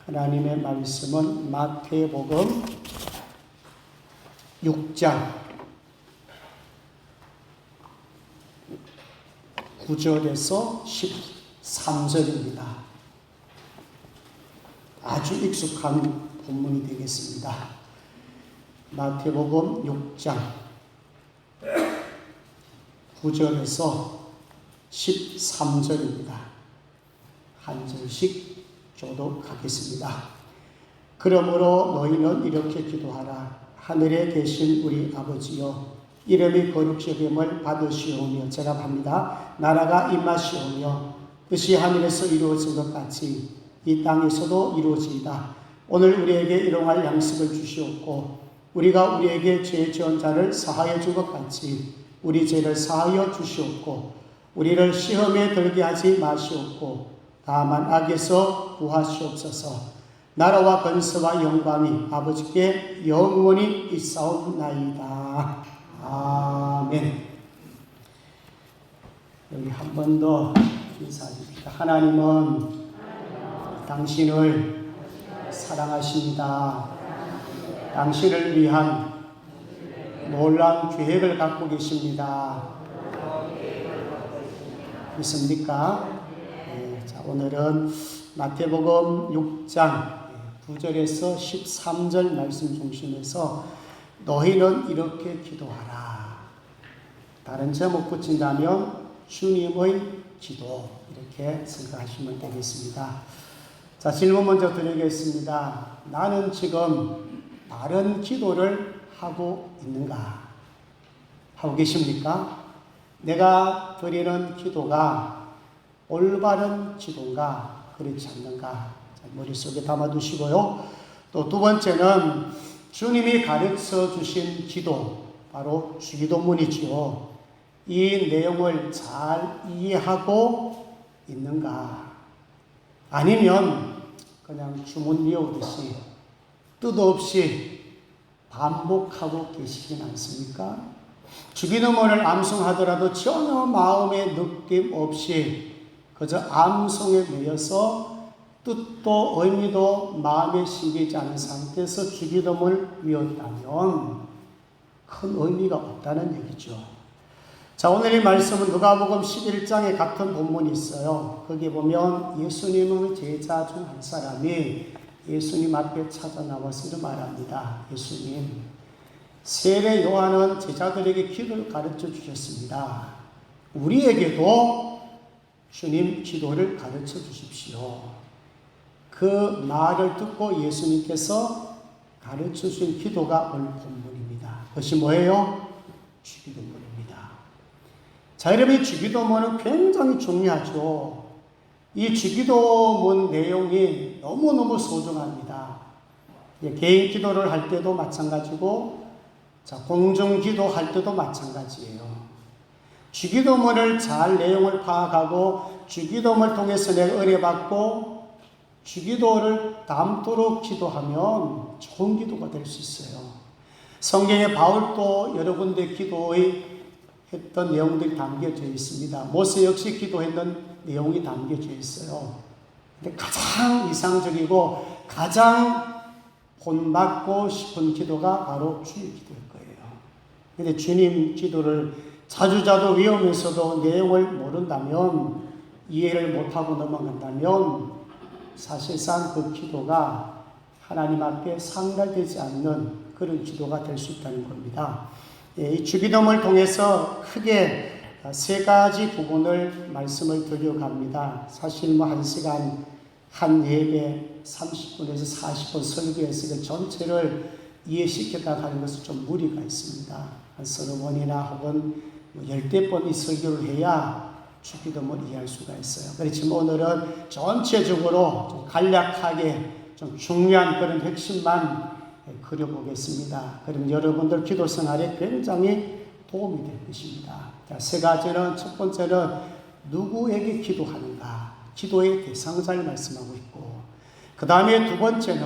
하나님의 말씀은 마태복음 6장 9절에서 13절입니다. 아주 익숙한 본문이 되겠습니다. 마태복음 6장 9절에서 13절입니다. 한 절씩 교독하겠습니다. 그러므로 너희는 이렇게 기도하라. 하늘에 계신 우리 아버지여, 이름이 거룩히 여김을 받으시오며, 제가 합니다. 나라가 임하시오며, 뜻이 하늘에서 이루어진 것 같이 이 땅에서도 이루어지이다. 오늘 우리에게 일용할 양식을 주시옵고, 우리가 우리에게 죄 지은 자를 사하여 준 것 같이 우리 죄를 사하여 주시옵고, 우리를 시험에 들게 하지 마시옵고, 다만 악에서 구하시옵소서. 나라와 권세와 영광이 아버지께 영원히 있사옵나이다. 아멘. 여기 한 번 더 인사드립니다. 하나님은 당신을 사랑하십니다. 당신을 위한 놀라운 계획을 갖고 계십니다. 믿습니까? 네, 자, 오늘은 마태복음 6장 9절에서 13절 말씀 중심에서 너희는 이렇게 기도하라. 다른 제목 붙인다면 주님의 기도, 이렇게 생각하시면 되겠습니다. 자, 질문 먼저 드리겠습니다. 나는 지금 바른 기도를 하고 있는가? 하고 계십니까? 내가 드리는 기도가 올바른 기도인가, 그렇지 않는가? 머릿속에 담아두시고요. 또 두 번째는 주님이 가르쳐 주신 기도, 바로 주기도문이지요. 이 내용을 잘 이해하고 있는가? 아니면 그냥 주문 외우듯이 뜻없이 반복하고 계시진 않습니까? 주기도문을 암송하더라도 전혀 마음의 느낌 없이 그저 암송에 매여서 뜻도 의미도 마음에 심기지 않은 상태에서 주기도문을 외웠다면 큰 의미가 없다는 얘기죠. 자, 오늘의 말씀은 누가복음 11장에 같은 본문이 있어요. 거기 보면 예수님의 제자 중 한 사람이 예수님 앞에 찾아 나와서 말합니다. 예수님, 세례 요한은 제자들에게 기도를 가르쳐 주셨습니다. 우리에게도 주님 기도를 가르쳐 주십시오. 그 말을 듣고 예수님께서 가르쳐 주신 기도가 오늘 본문입니다. 그것이 뭐예요? 주기도문입니다. 자, 여러분, 주기도문은 굉장히 중요하죠. 이 주기도문 내용이 너무너무 소중합니다. 개인 기도를 할 때도 마찬가지고, 자, 공중 기도할 때도 마찬가지예요. 주기도문을 잘 내용을 파악하고 주기도문을 통해서 내가 은혜받고 주기도를 담도록 기도하면 좋은 기도가 될 수 있어요. 성경에 바울도 여러 군데 기도의 했던 내용들이 담겨져 있습니다. 모세 역시 기도했던 내용이 담겨져 있어요. 근데 가장 이상적이고 가장 본받고 싶은 기도가 바로 주의 기도일 거예요. 근데 주님 기도를 자주자주 외우면서도 내용을 모른다면, 이해를 못하고 넘어간다면 사실상 그 기도가 하나님 앞에 상달되지 않는 그런 기도가 될 수 있다는 겁니다. 이 주기도문을 통해서 크게 세 가지 부분을 말씀을 드려갑니다. 사실 한 시간 한 예배 30분에서 40분 설교해서 그 전체를 이해시켰다 하는 것은 좀 무리가 있습니다. 한 서너 번이나 혹은 10번 이 설교를 해야 주기도문을 이해할 수가 있어요. 그렇지만 오늘은 전체적으로 좀 간략하게 좀 중요한 그런 핵심만 그려보겠습니다. 그럼 여러분들 기도 생활에 굉장히 도움이 될 것입니다. 자, 세 가지는, 첫 번째는 누구에게 기도하는가, 기도의 대상자를 말씀하고 있고, 그 다음에 두 번째는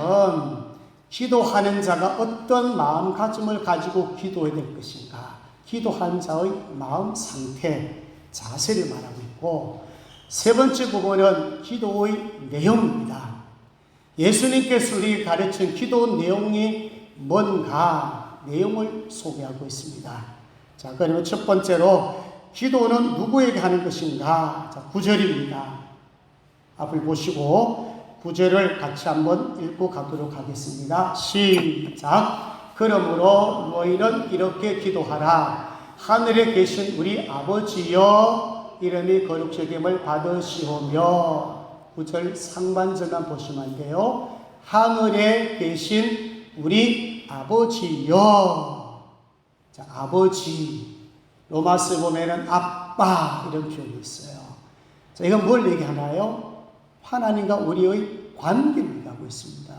기도하는 자가 어떤 마음가짐을 가지고 기도해야 될 것인가, 기도하는 자의 마음 상태, 자세를 말하고 있고, 세 번째 부분은 기도의 내용입니다. 예수님께서 우리 가르친 기도 내용이 뭔가 내용을 소개하고 있습니다. 자, 그러면 첫 번째로 기도는 누구에게 하는 것인가? 자, 9절입니다. 앞을 보시고 9절을 같이 한번 읽고 가도록 하겠습니다. 시작. 그러므로 너희는 이렇게 기도하라. 하늘에 계신 우리 아버지여, 이름이 거룩히 여김을 받으시오며. 9절 상반절만 보시면 안 돼요. 하늘에 계신 우리 아버지여. 자, 아버지. 로마서 보면은 아빠 이런 표현이 있어요. 자, 이건 뭘 얘기하나요? 하나님과 우리의 관계를 얘기하고 있습니다.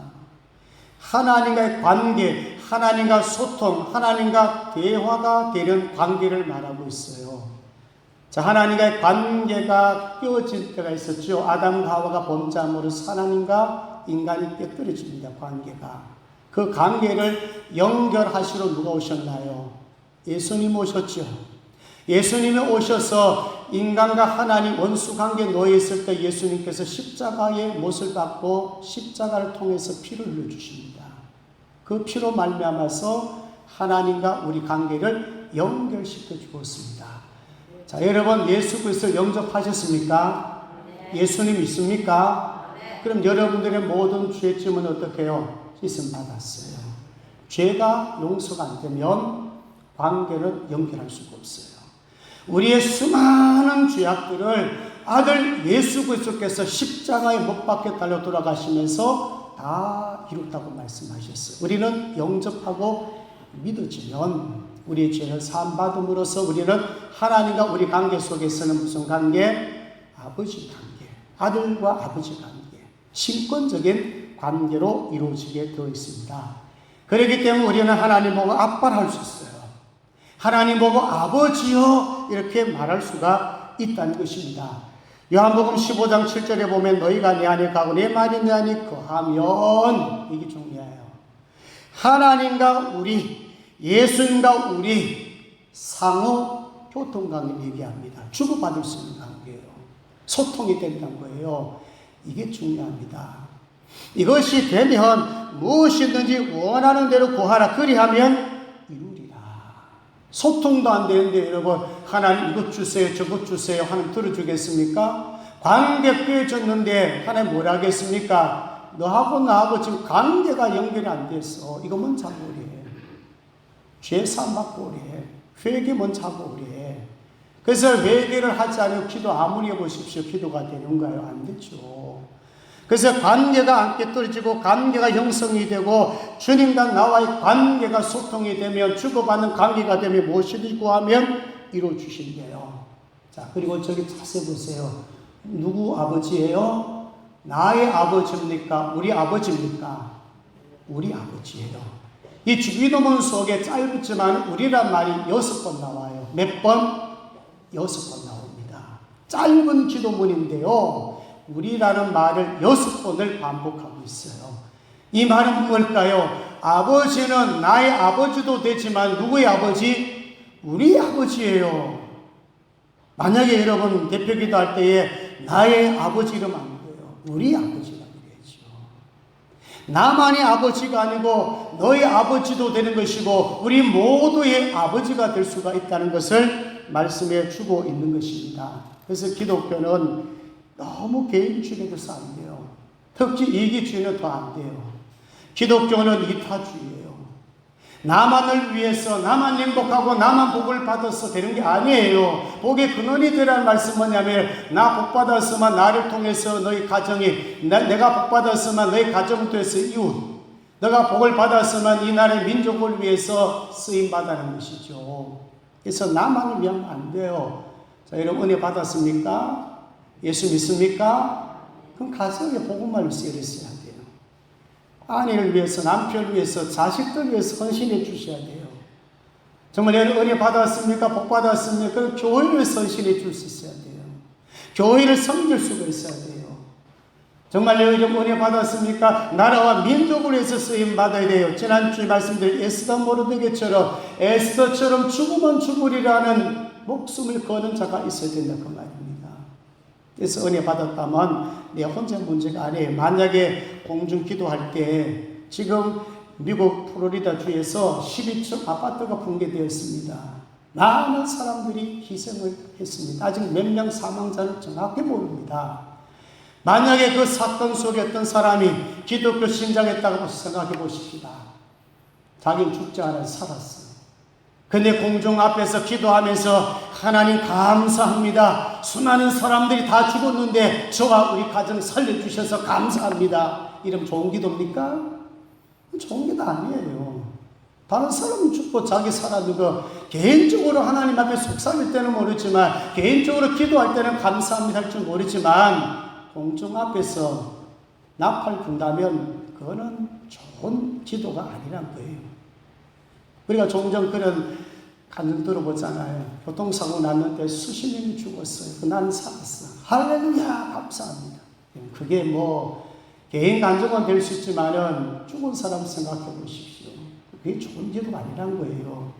하나님과의 관계, 하나님과 소통, 하나님과 대화가 되는 관계를 말하고 있어요. 자, 하나님과의 관계가 깨어질 때가 있었죠. 아담과 하와가 범죄함으로 하나님과 인간이 깨뜨려집니다. 관계가. 그 관계를 연결하시러 누가 오셨나요? 예수님 오셨죠. 예수님이 오셔서 인간과 하나님 원수 관계에 놓여 있을 때 예수님께서 십자가의 못을 받고 십자가를 통해서 피를 흘려주십니다. 그 피로 말미암아서 하나님과 우리 관계를 연결시켜 주었습니다. 자, 여러분 예수 그리스도를 영접하셨습니까? 예수님 있습니까? 그럼 여러분들의 모든 죄짐은 어떻게 해요? 씻음 받았어요. 죄가 용서가 안 되면 관계는 연결할 수가 없어요. 우리의 수많은 죄악들을 아들 예수 그리스도께서 십자가에 못 박혀 달려 돌아가시면서 다 이뤘다고 말씀하셨어요. 우리는 영접하고 믿어지면 우리의 죄를 사함받음으로써 우리는 하나님과 우리 관계 속에서는 무슨 관계? 아버지 관계, 아들과 아버지 관계, 신권적인 관계로 이루어지게 되어 있습니다. 그렇기 때문에 우리는 하나님 보고 아빠를 할 수 있어요. 하나님 보고 아버지여 이렇게 말할 수가 있다는 것입니다. 요한복음 15장 7절에 보면 너희가 내 안에 가고 내 말이 내 안에 거하면, 이게 중요해요. 하나님과 우리, 예수님과 우리 상호 교통관계를 얘기합니다. 주고받을 수 있는 관계예요. 소통이 된다는 거예요. 이게 중요합니다. 이것이 되면 무엇이든지 원하는 대로 구하라. 그리하면 소통도 안 되는데 여러분 하나님 이것 주세요 저것 주세요 하나님 들어주겠습니까? 관계 깨졌는데 하나님 뭘 하겠습니까? 너하고 나하고 지금 관계가 연결이 안 됐어. 이거 먼저 하고 그래. 죄 사함받고 그래. 회개 먼저 하고 그래. 그래서 회개를 하지 않으면 기도 아무리 해보십시오. 기도가 되는가요? 안 되죠. 그래서 관계가 함께 떨어지고 관계가 형성이 되고 주님과 나와의 관계가 소통이 되면 주고받는 관계가 되면 무엇이든지 구하면 이루어주신대요. 자, 그리고 저기 자세히 보세요. 누구 아버지예요? 나의 아버지입니까? 우리 아버지입니까? 우리 아버지예요. 이 주기도문 속에 짧지만 우리란 말이 6번 나와요. 몇 번? 6번 나옵니다. 짧은 기도문인데요. 우리라는 말을 6번을 반복하고 있어요. 이 말은 뭘까요? 아버지는 나의 아버지도 되지만 누구의 아버지? 우리 아버지예요. 만약에 여러분 대표 기도할 때에 나의 아버지 이러면 안 돼요. 우리 아버지라고 그래야죠. 나만의 아버지가 아니고 너의 아버지도 되는 것이고 우리 모두의 아버지가 될 수가 있다는 것을 말씀해 주고 있는 것입니다. 그래서 기독교는 너무 개인주의에 들어서 안 돼요. 특히 이기주의는 더 안 돼요. 기독교는 이타주의예요. 나만을 위해서 나만 행복하고 나만 복을 받아서 되는 게 아니에요. 복의 근원이 되라는 말씀은 뭐냐면 나 복 받았으면 나를 통해서 너희 가정이 내가 복 받았으면 너희 가정을 통해서 이웃 너가 복을 받았으면 이 나라의 민족을 위해서 쓰임받아는 것이죠. 그래서 나만을 위하면 안 돼요. 자, 여러분 은혜 받았습니까? 예수 믿습니까? 그럼 가서 복음만을 쓰여야 돼요. 아내를 위해서, 남편을 위해서, 자식들 위해서 헌신해 주셔야 돼요. 정말 여러분 은혜 받았습니까? 복 받았습니까? 그럼 교회를 헌신해 줄 수 있어야 돼요. 교회를 섬길 수가 있어야 돼요. 정말 여러분 은혜 받았습니까? 나라와 민족을 위해서 쓰임 받아야 돼요. 지난주에 말씀드린 에스더 모르드게처럼 에스더처럼 죽으면 죽으리라는 목숨을 거는 자가 있어야 된다 그 말입니다. 그래서 은혜 받았다면 내 혼자 문제가 아니에요. 만약에 공중 기도할 때 지금 미국 플로리다 주에서 12층 아파트가 붕괴되었습니다. 많은 사람들이 희생을 했습니다. 아직 몇 명 사망자는 정확히 모릅니다. 만약에 그 사건 속에 어떤 사람이 기독교 신장했다고 생각해 보십시다. 자기는 죽지 않아 살았어. 근데 공중 앞에서 기도하면서 하나님 감사합니다. 수많은 사람들이 다 죽었는데 저와 우리 가정 살려주셔서 감사합니다. 이러면 좋은 기도입니까? 좋은 기도 아니에요. 다른 사람은 죽고 자기 살아도 개인적으로 하나님 앞에 속삭일 때는 모르지만 개인적으로 기도할 때는 감사합니다 할 줄 모르지만 공중 앞에서 나팔 분다면 그거는 좋은 기도가 아니란 거예요. 우리가 종종 그런 간증 들어보잖아요. 교통사고 났는데 수십 명이 죽었어요. 나는 살았어. 할렐루야 감사합니다. 그게 개인 간증은 될 수 있지만은 죽은 사람 생각해 보십시오. 그게 좋은 기도가 아니란 거예요.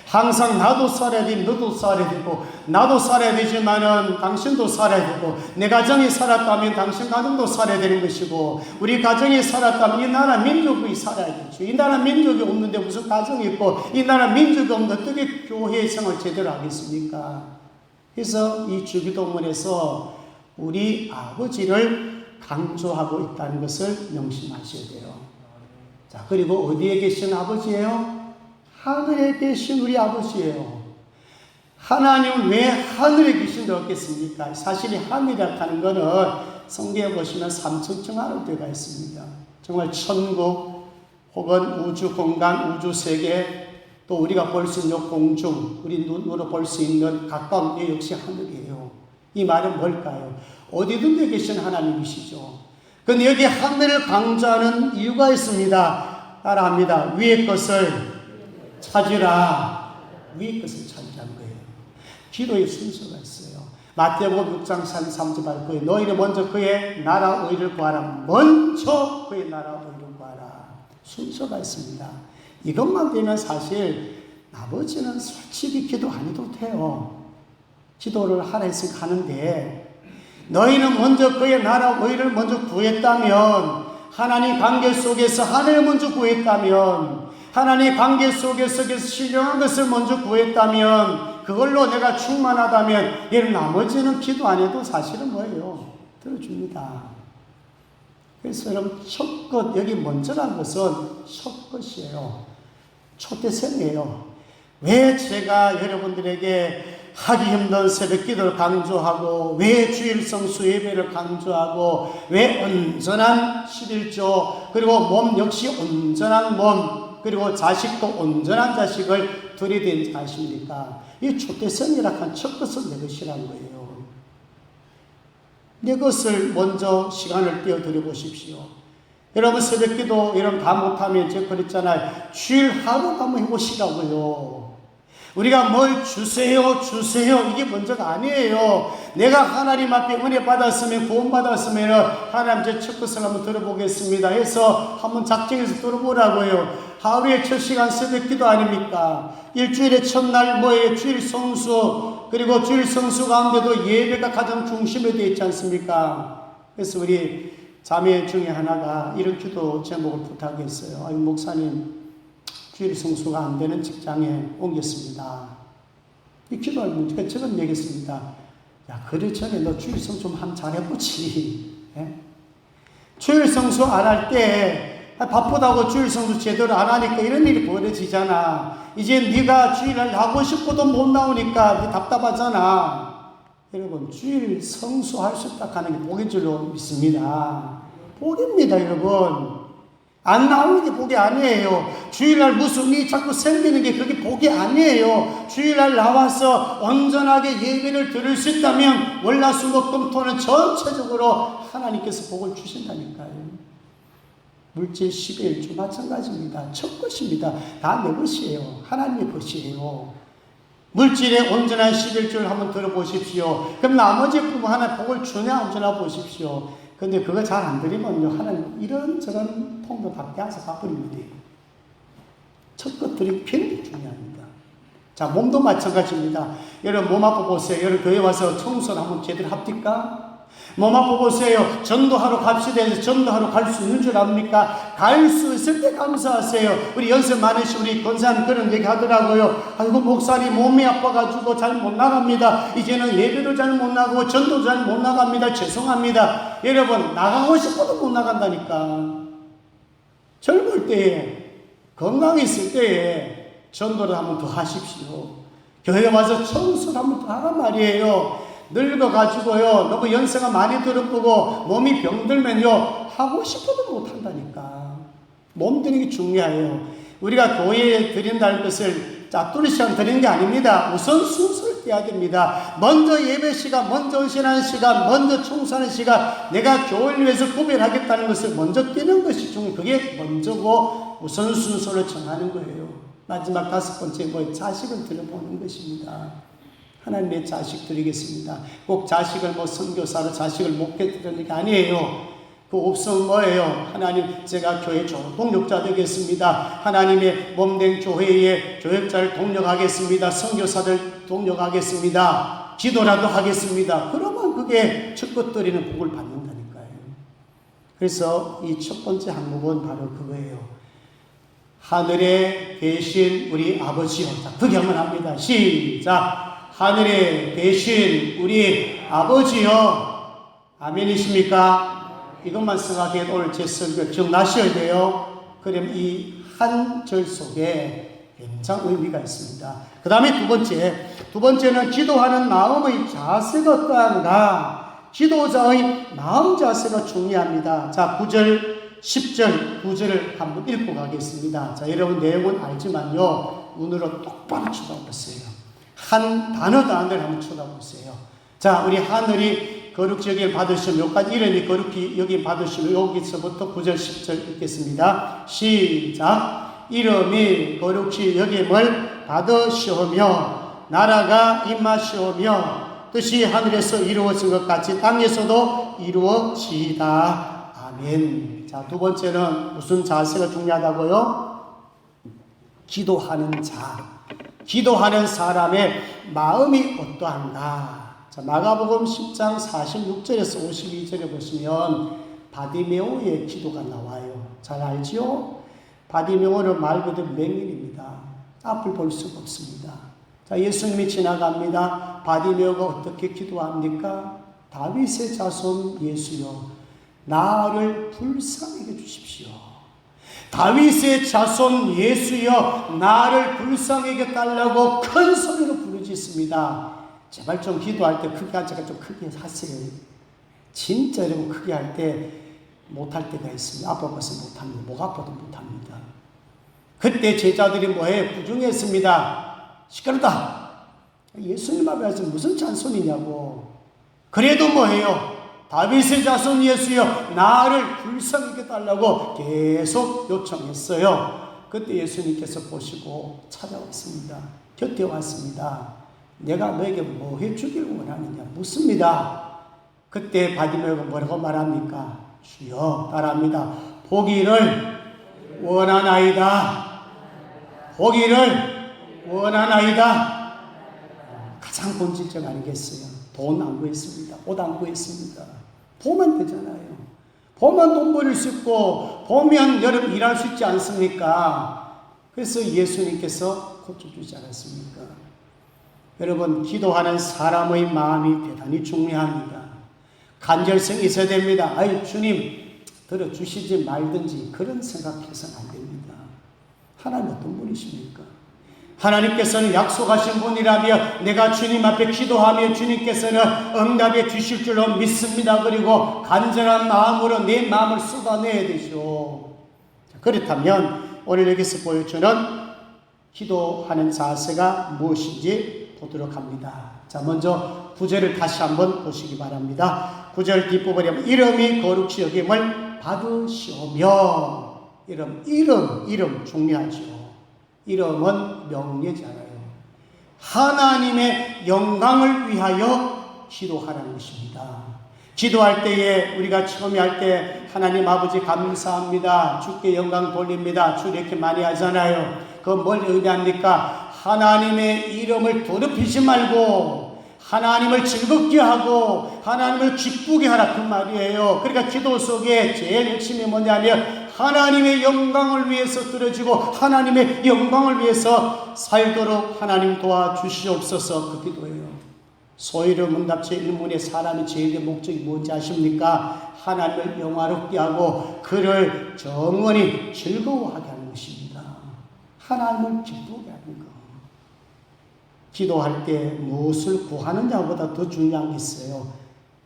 항상 나도 살아야 되고 너도 살아야 되고 나도 살아야 되지만은 당신도 살아야 되고 내 가정이 살았다면 당신 가정도 살아야 되는 것이고 우리 가정이 살았다면 이 나라 민족이 살아야겠죠. 이 나라 민족이 없는데 무슨 가정이 있고 이 나라 민족이 없는데 어떻게 교회 생활 제대로 하겠습니까? 그래서 이 주기도문에서 우리 아버지를 강조하고 있다는 것을 명심하셔야 돼요. 자, 그리고 어디에 계신 아버지예요? 하늘에 계신 우리 아버지예요. 하나님은 왜 하늘에 계신데 없겠습니까? 사실 이 하늘이라고 하는 것은 성경에 보시면 3층 안으로 들어가 있습니다. 정말 천국 혹은 우주 공간, 우주 세계 또 우리가 볼 수 있는 공중, 우리 눈으로 볼 수 있는 가까운 게 역시 하늘이에요. 이 말은 뭘까요? 어디든지 계신 하나님이시죠. 근데 여기 하늘을 강조하는 이유가 있습니다. 따라합니다. 위의 것을 찾으라. 위의 것을 찾으라는 거예요. 기도의 순서가 있어요. 마태복음 6장 33절 거예요. 너희는 먼저 그의 나라 의를 구하라. 먼저 그의 나라 의를 구하라. 순서가 있습니다. 이것만 되면 사실 아버지는 솔직히 기도 안 해도 돼요. 기도를 하라 했으니까 하는데 너희는 먼저 그의 나라 의를 먼저 구했다면 하나님 관계 속에서 하나님을 먼저 구했다면 하나님의 관계 속에서 신령한 것을 먼저 구했다면 그걸로 내가 충만하다면 얘는 나머지는 기도 안 해도 사실은 뭐예요? 들어줍니다. 그래서 여러분 첫 것 여기 먼저라는 것은 첫 것이에요. 초대생이에요. 왜 제가 여러분들에게 하기 힘든 새벽 기도를 강조하고 왜 주일 성수 예배를 강조하고 왜 온전한 11조 그리고 몸 역시 온전한 몸 그리고 자식도 온전한 자식을 드려야 되는지 아십니까? 이 초대성이라 한 첫 것은 내 것이라는 거예요. 내 것을 먼저 시간을 떼어드려 보십시오. 여러분 새벽 기도 여러분 다 못하면 제가 그랬잖아요. 주일 하루 한번 해보시라고요. 우리가 뭘 주세요 이게 먼저가 아니에요. 내가 하나님 앞에 은혜 받았으면 구원 받았으면 하나님 제 첫 것을 한번 들어보겠습니다 해서 한번 작정해서 들어보라고요. 하루에 첫 시간 새벽 기도 아닙니까? 일주일의 첫날 뭐예요? 주일 성수 그리고 주일 성수 가운데도 예배가 가장 중심에 되어 있지 않습니까? 그래서 우리 자매 중에 하나가 이런 기도 제목을 부탁했어요. 아유 목사님 주일 성수가 안 되는 직장에 옮겼습니다. 이 기도할 문제가 저는 얘기했습니다. 야, 그래 전에 너 주일 성수 좀 한번 잘해보지. 예? 주일 성수 안 할 때 바쁘다고 주일 성수 제대로 안 하니까 이런 일이 벌어지잖아. 이제 네가 주일을 하고 싶어도 못 나오니까 답답하잖아. 여러분 주일 성수할 수 있다 하는 게 복인 줄로 믿습니다. 복입니다 여러분. 안 나오는 게 복이 아니에요. 주일날 무슨 일이 자꾸 생기는 게 그게 복이 아니에요. 주일날 나와서 온전하게 예배를 드릴 수 있다면 월화수목금토는 전체적으로 하나님께서 복을 주신다니까요. 물질 11조 마찬가지입니다. 첫 것입니다. 다 내 것이에요. 하나님의 것이에요. 물질의 온전한 11조를 한번 들어보십시오. 그럼 나머지 부분 하나 복을 주냐 안 주냐 보십시오. 근데 그거 잘 안 드리면요, 하나님 이런저런 통도 다 빼앗아 가버리면 돼요. 첫 것들이 굉장히 중요합니다. 자, 몸도 마찬가지입니다. 여러분 몸 아파 보세요. 여러분 교회 와서 청소를 한번 제대로 합니까? 몸 아파 보세요. 전도하러 갑시다 해서 전도하러 갈 수 있는 줄 압니까? 갈 수 있을 때 감사하세요. 우리 연세 많으신 우리 권사님 그런 얘기 하더라고요. 아이고 목사님 몸이 아파가지고 잘 못 나갑니다. 이제는 예배도 잘 못 나가고 전도 잘 못 나갑니다. 죄송합니다. 여러분 나가고 싶어도 못 나간다니까. 젊을 때에 건강했을 때에 전도를 한번 더 하십시오. 교회에 와서 청소를 한번 더 하란 말이에요. 늙어가지고요 너무 연세가 많이 들어보고 몸이 병들면요 하고 싶어도 못한다니까. 몸 드는 게 중요해요. 우리가 교회에 드린다는 것을 짜투리처럼 드리는 게 아닙니다. 우선 순서를 떼야 됩니다. 먼저 예배 시간, 먼저 헌신하는 시간, 먼저 청소하는 시간, 내가 교회를 위해서 구별하겠다는 것을 먼저 떼는 것이 중요해요. 그게 먼저고 우선 순서를 정하는 거예요. 마지막 5번째 자식을 들여보는 것입니다. 하나님의 자식 드리겠습니다. 꼭 자식을 선교사로 자식을 목회 드리는 게 아니에요. 그 옵션 뭐예요? 하나님 제가 교회 동력자 되겠습니다. 하나님의 몸된 교회에 교역자를 동력하겠습니다. 선교사들 동력하겠습니다. 기도라도 하겠습니다. 그러면 그게 첫것 드리는 복을 받는다니까요. 그래서 이 첫 번째 항목은 바로 그거예요. 하늘에 계신 우리 아버지요. 자, 그게 한번 합니다. 시작. 하늘에 계신 우리 아버지요. 아멘이십니까? 이것만 생각해도 오늘 제 설교 기억나셔야 돼요. 그럼 이 한 절 속에 굉장히 의미가 있습니다. 그 다음에 두 번째는 기도하는 마음의 자세가 어떠한가? 기도자의 마음 자세가 중요합니다. 자, 9절, 10절, 9절을 한번 읽고 가겠습니다. 자, 여러분 내용은 알지만요, 눈으로 똑바로 쳐다보세요. 한 단어를 한번 쳐다보세요. 자, 우리 하늘이 거룩히 여김 받으시면 여기까지 이름이 거룩히 여김 받으시면 여기서부터 9절 10절 읽겠습니다. 시작. 이름이 거룩히 여김을 받으시오며 나라가 임하시오며 뜻이 하늘에서 이루어진 것 같이 땅에서도 이루어지이다. 아멘. 자, 두 번째는 무슨 자세가 중요하다고요? 기도하는 자. 기도하는 사람의 마음이 어떠한가? 자, 마가복음 10장 46절에서 52절에 보시면 바디메오의 기도가 나와요. 잘 알지요? 바디메오는 말 그대로 맹인입니다. 앞을 볼 수가 없습니다. 자, 예수님이 지나갑니다. 바디메오가 어떻게 기도합니까? 다윗의 자손 예수여, 나를 불쌍히 해주십시오. 다윗의 자손 예수여, 나를 불쌍히 해달라고 큰 소리로 부르짖습니다. 제발 좀 기도할 때 크게 하자가 좀 크게 하세요. 진짜 여러분 크게 할 때 못할 때가 있습니다. 아파서 못합니다. 목 아파도 못합니다. 그때 제자들이 뭐해? 부중했습니다. 시끄럽다. 예수님 앞에서 무슨 찬송이냐고. 그래도 뭐해요? 다윗의 자손 예수여, 나를 불쌍히 해달라고 계속 요청했어요. 그때 예수님께서 보시고 찾아왔습니다. 곁에 왔습니다. 내가 너에게 뭐 해주길 원하느냐 묻습니다. 그때 바디메오가 뭐라고 말합니까? 주여, 따라합니다. 보기를 원하나이다. 보기를 원하나이다. 가장 본질적 아니겠어요? 돈 안 구했습니다. 옷 안 구했습니다. 보면 되잖아요. 보면 돈 벌일 수 있고, 보면 여러분 일할 수 있지 않습니까? 그래서 예수님께서 고쳐주지 않았습니까? 여러분, 기도하는 사람의 마음이 대단히 중요합니다. 간절성이 있어야 됩니다. 아유, 주님, 들어주시지 말든지 그런 생각해서는 안 됩니다. 하나님 어떤 분이십니까? 하나님께서는 약속하신 분이라며 내가 주님 앞에 기도하며 주님께서는 응답해 주실 줄로 믿습니다. 그리고 간절한 마음으로 내 마음을 쏟아내야 되죠. 그렇다면 오늘 여기서 보여주는 기도하는 자세가 무엇인지 보도록 합니다. 자, 먼저 9절을 다시 한번 보시기 바랍니다. 9절 뒷부분에 이름이 거룩히 여김을 받으시오며, 이름 중요하죠. 이름은 명예잖아요. 하나님의 영광을 위하여 기도하라는 것입니다. 기도할 때에 우리가 처음에 할 때 하나님 아버지 감사합니다. 주께 영광 돌립니다. 주 이렇게 많이 하잖아요. 그건 뭘 의미합니까? 하나님의 이름을 더럽히지 말고 하나님을 즐겁게 하고 하나님을 기쁘게 하라 그 말이에요. 그러니까 기도 속에 제일 핵심이 뭐냐면 하나님의 영광을 위해서 드려지고 하나님의 영광을 위해서 살도록 하나님 도와주시옵소서 그 기도예요. 소위로 문답체 1문의 사람의 제일의 목적이 뭔지 아십니까? 하나님을 영화롭게 하고 그를 정원히 즐거워하게 하는 것입니다. 하나님을 기쁘게 하는 것. 기도할 때 무엇을 구하느냐보다 더 중요한 게 있어요.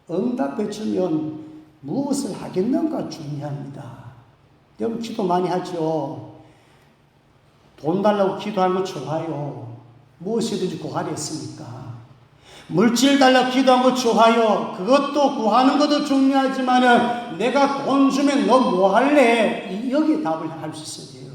응답해 주면 무엇을 하겠는가 중요합니다. 여러분 기도 많이 하죠. 돈 달라고 기도하는 거 좋아요. 무엇이든지 구하랬습니까? 물질 달라고 기도한 거 좋아요. 그것도 구하는 것도 중요하지만은 내가 돈 주면 너 뭐 할래? 여기에 답을 할 수 있어야 돼요.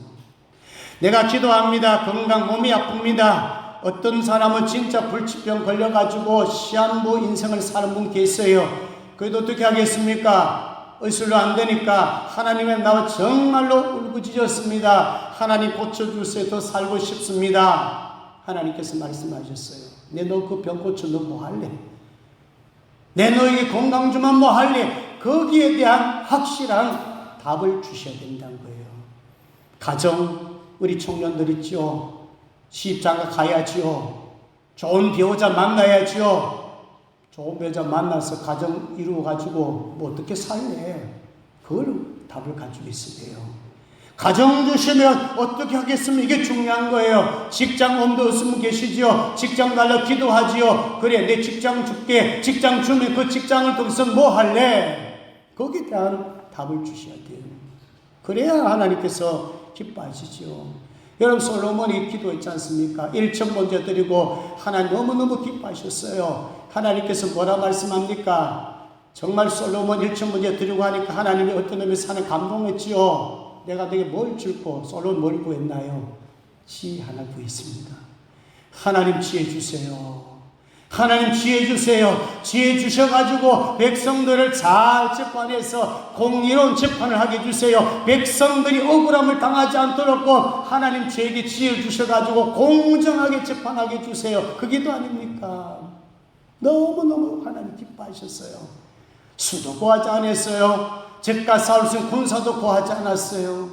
내가 기도합니다. 건강 몸이 아픕니다. 어떤 사람은 진짜 불치병 걸려가지고 시한부 인생을 사는 분 계세요. 그래도 어떻게 하겠습니까? 의술로 안 되니까 하나님의 나와 정말로 울부짖었습니다. 하나님 고쳐주세요. 더 살고 싶습니다. 하나님께서 말씀하셨어요. 내 너 그 병 고쳐 너 뭐 할래? 내 너에게 건강 주면 뭐 할래? 거기에 대한 확실한 답을 주셔야 된다는 거예요. 가정 우리 청년들 있죠. 시집장가 가야지요. 좋은 배우자 만나야지요. 좋은 배우자 만나서 가정 이루어가지고 뭐 어떻게 살래? 그걸 답을 가지고 있으세요. 가정 주시면 어떻게 하겠습니까? 이게 중요한 거예요. 직장 엄도 없으면 계시지요. 직장 달라 기도하지요. 그래 내 직장 줄게. 직장 주면 그 직장을 통해서 뭐 할래? 거기에 대한 답을 주셔야 돼요. 그래야 하나님께서 기뻐하시죠. 여러분 솔로몬이 기도했지 않습니까? 1천 번째 드리고 하나님 너무너무 기뻐하셨어요. 하나님께서 뭐라 말씀합니까? 정말 솔로몬 1천 번째 드리고 하니까 하나님이 어떤 놈이 산에 감동했지요. 내가 너에게 뭘 줄고 솔로몬 뭘 구했나요? 지혜 하나 구했습니다. 하나님 지혜 주세요. 하나님 지혜 주세요. 지혜 주셔가지고 백성들을 잘 재판해서 공의로운 재판을 하게 해주세요. 백성들이 억울함을 당하지 않도록 하나님 저에게 지혜를 주셔가지고 공정하게 재판하게 해주세요. 그 기도 아닙니까? 너무너무 하나님 기뻐하셨어요. 수도 구하지 않았어요. 적과 싸울 수 있는 군사도 구하지 않았어요.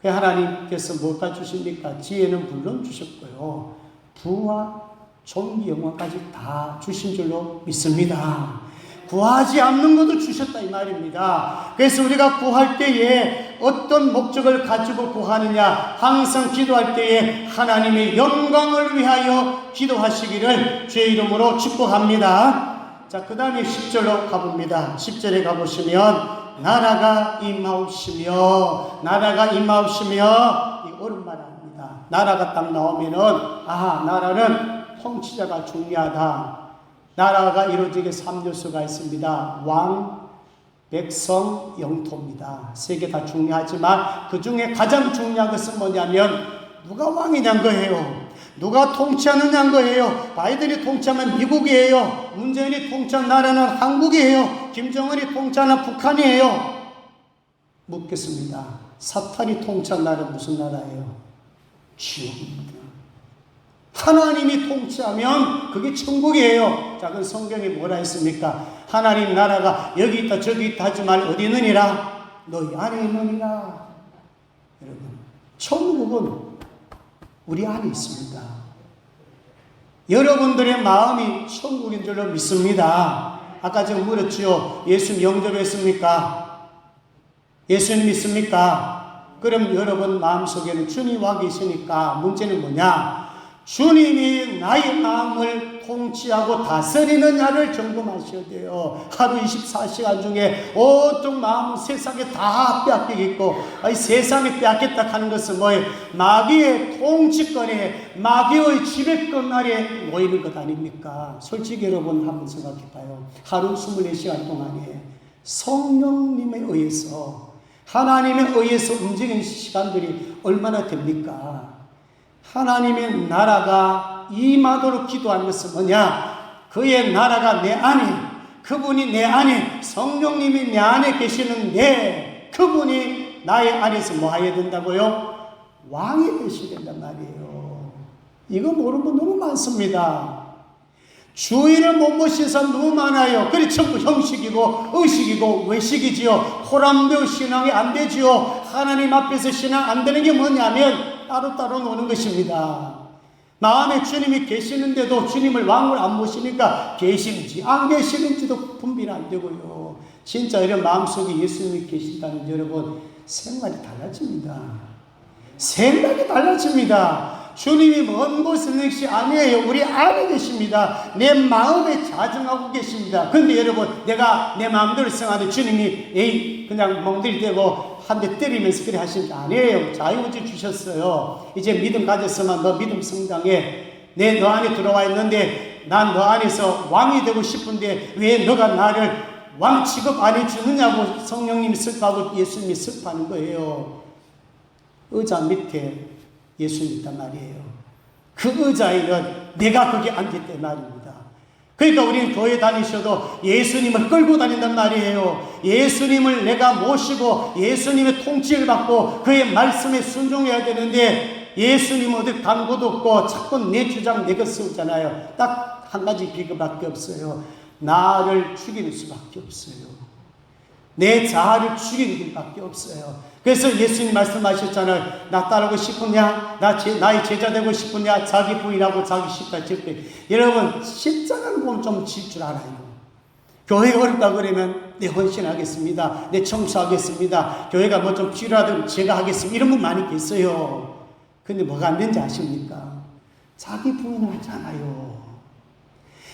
그 하나님께서 뭐가 주십니까? 지혜는 물론 주셨고요. 부와 존귀 영광까지 다 주신 줄로 믿습니다. 구하지 않는 것도 주셨다 이 말입니다. 그래서 우리가 구할 때에 어떤 목적을 가지고 구하느냐, 항상 기도할 때에 하나님의 영광을 위하여 기도하시기를 주의 이름으로 축복합니다. 자, 그 다음에 10절로 가봅니다. 10절에 가보시면 나라가 임하옵시며, 나라가 임하옵시며, 이 옳은 말 아닙니다. 나라가 딱 나오면은 나라는 통치자가 중요하다. 나라가 이루어지게 3요소가 있습니다. 왕, 백성, 영토입니다. 세 개 다 중요하지만 그 중에 가장 중요한 것은 뭐냐면 누가 왕이냐는 거예요. 누가 통치하느냐는 거예요. 바이든이 통치하면 미국이에요. 문재인이 통치한 나라는 한국이에요. 김정은이 통치하는 북한이에요. 묻겠습니다. 사탄이 통치한 나라는 무슨 나라예요? 지옥입니다. 하나님이 통치하면 그게 천국이에요. 자, 그 성경에 뭐라 했습니까? 하나님 나라가 여기 있다 저기 있다 하지 말 어디 있느니라? 너희 안에 있느니라. 여러분, 천국은 우리 안에 있습니다. 여러분들의 마음이 천국인 줄로 믿습니다. 아까 제가 물었죠. 예수님 영접했습니까? 예수님 믿습니까? 그럼 여러분 마음속에는 주님 와 계시니까 문제는 뭐냐? 주님이 나의 마음을 통치하고 다스리느냐를 점검하셔야 돼요. 하루 24시간 중에 온통 마음은 세상에 다 빼앗기겠고, 세상에 빼앗겼다 하는 것은 뭐예요? 마귀의 통치권에, 마귀의 지배권 아래 모이는 것 아닙니까? 솔직히 여러분 한번 생각해 봐요. 하루 24시간 동안에 성령님에 의해서, 하나님에 의해서 움직이는 시간들이 얼마나 됩니까? 하나님의 나라가 임하도록 기도하는 것은 뭐냐? 그의 나라가 내 안에, 그분이 내 안에, 성령님이 내 안에 계시는데 그분이 나의 안에서 뭐 해야 된다고요? 왕이 되셔야 된단 말이에요. 이거 모르는 분 너무 많습니다. 주인을 못 모신 사람 너무 많아요. 그래 전부 형식이고 의식이고 외식이지요. 호람되어 신앙이 안 되지요. 하나님 앞에서 신앙 안 되는 게 뭐냐면 따로따로 노는 것입니다. 마음에 주님이 계시는데도 주님을 왕으로 안 모시니까 계시는지 안 계시는지도 분별이 안 되고요. 진짜 이런 마음속에 예수님이 계신다는 여러분 생각이 달라집니다. 생각이 달라집니다. 주님이 먼 곳에 있는 것이 아니에요. 우리 안에 계십니다. 내 마음에 자정하고 계십니다. 근데 여러분 내가 내 마음대로 생각하는데 주님이 에이 그냥 멍들이 되고 한 대 때리면서 그래 하신 게 아니에요. 자유의지 주셨어요. 이제 믿음 가졌으면 너 믿음 성장해. 내 너 안에 들어와 있는데 난 너 안에서 왕이 되고 싶은데 왜 너가 나를 왕 취급 안 해주느냐고 성령님이 슬퍼하고 예수님이 슬퍼하는 거예요. 의자 밑에 예수님이 있단 말이에요. 그 의자에는 내가 거기 앉았단 말입니다. 그러니까 우리는 교회 다니셔도 예수님을 끌고 다닌단 말이에요. 예수님을 내가 모시고 예수님의 통치를 받고 그의 말씀에 순종해야 되는데 예수님 어디 광고도 없고 자꾸 내 주장 내가 쓰잖아요. 딱 한 가지 비교밖에 없어요. 나를 죽이는 수밖에 없어요. 내 자아를 죽이는 길밖에 없어요. 그래서 예수님 말씀하셨잖아요. 나 따르고 싶으냐? 나의 제자 되고 싶으냐? 자기 부인하고 자기 십자가 질 때. 여러분 십자가는 보면 좀 질 줄 알아요. 교회 어렵다 그러면 내 헌신하겠습니다. 내 청소하겠습니다. 교회가 뭐 좀 필요하다면 제가 하겠습니다. 이런 분 많이 계세요. 근데 뭐가 안 되는지 아십니까? 자기 부인을 하잖아요.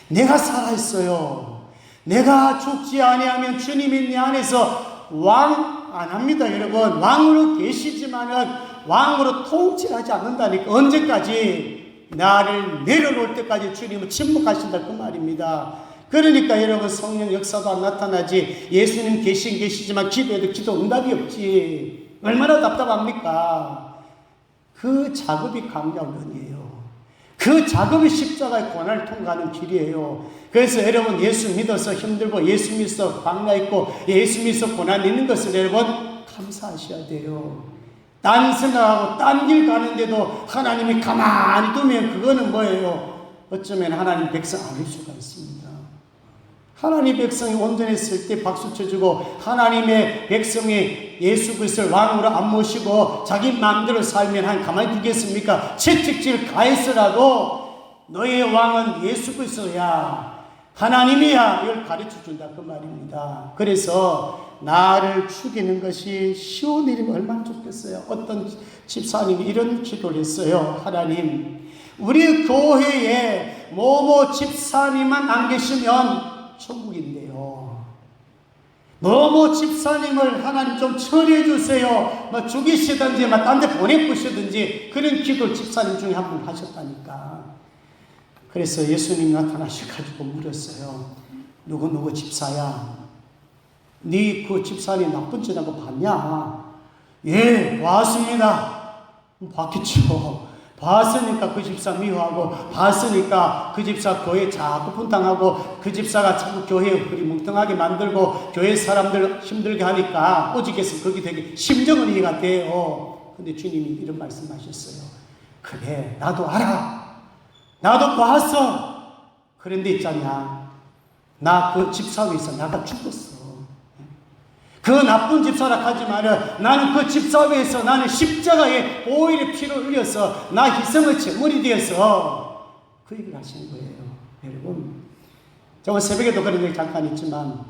내가 살아있어요. 내가 죽지 아니하면 주님이 내 안에서 왕 안 합니다. 여러분 왕으로 계시지만은 왕으로 통치하지 않는다니까. 언제까지? 나를 내려놓을 때까지 주님은 침묵하신다 그 말입니다. 그러니까 여러분 성령 역사도 안 나타나지. 예수님 계시지만 기도해도 기도 응답이 없지. 얼마나 답답합니까? 그 작업이 강경론이에요. 그 작업이 십자가의 고난을 통과하는 길이에요. 그래서 여러분 예수 믿어서 힘들고 예수 믿어서 광야 있고 예수 믿어서 고난 있는 것을 여러분 감사하셔야 돼요. 딴 생각하고 딴 길 가는데도 하나님이 가만히 두면 그거는 뭐예요? 어쩌면 하나님 백성 아닐 수가 있습니다. 하나님 백성이 온전했을 때 박수 쳐주고 하나님의 백성이 예수 그리스도를 왕으로 안 모시고 자기 마음대로 살면 한 가만히 두겠습니까? 채찍질 가했으라도 너의 왕은 예수 그리스도야, 하나님이야, 이걸 가르쳐준다 그 말입니다. 그래서 나를 죽이는 것이 쉬운 일이면 얼마나 좋겠어요. 어떤 집사님이 이런 기도를 했어요. 하나님, 우리 교회에 뭐뭐 집사님만 안 계시면 천국인데요. 너무 집사님을 하나님 좀 처리해 주세요. 뭐 죽이시든지 뭐 딴 데 보내보시든지 그런 기도를 집사님 중에 한 분 하셨다니까. 그래서 예수님이 나타나셔가지고 물었어요. 누구 집사야? 네 그 집사님 나쁜 짓 한 거 봤냐? 예, 봤습니다. 봤겠죠. 봤으니까 그 집사 미워하고, 봤으니까 그 집사 교회 자꾸 분탕하고, 그 집사가 자꾸 교회 흐리뭉텅하게 만들고, 교회 사람들 힘들게 하니까 오직해서 거기 되게 심정은 이해가 돼요. 근데 주님이 이런 말씀하셨어요. 그래, 나도 알아. 나도 봤어. 그런데 있잖냐, 나 그 집사 위에서 나가 죽었어. 그 나쁜 집사라 하지만은 나는 그 집사 위에서 나는 십자가에 보혈의 피를 흘려서 나 희생의 제물이 되어서 그 얘기를 하시는 거예요. 여러분, 제가 새벽에도 그런 얘기 잠깐 있지만,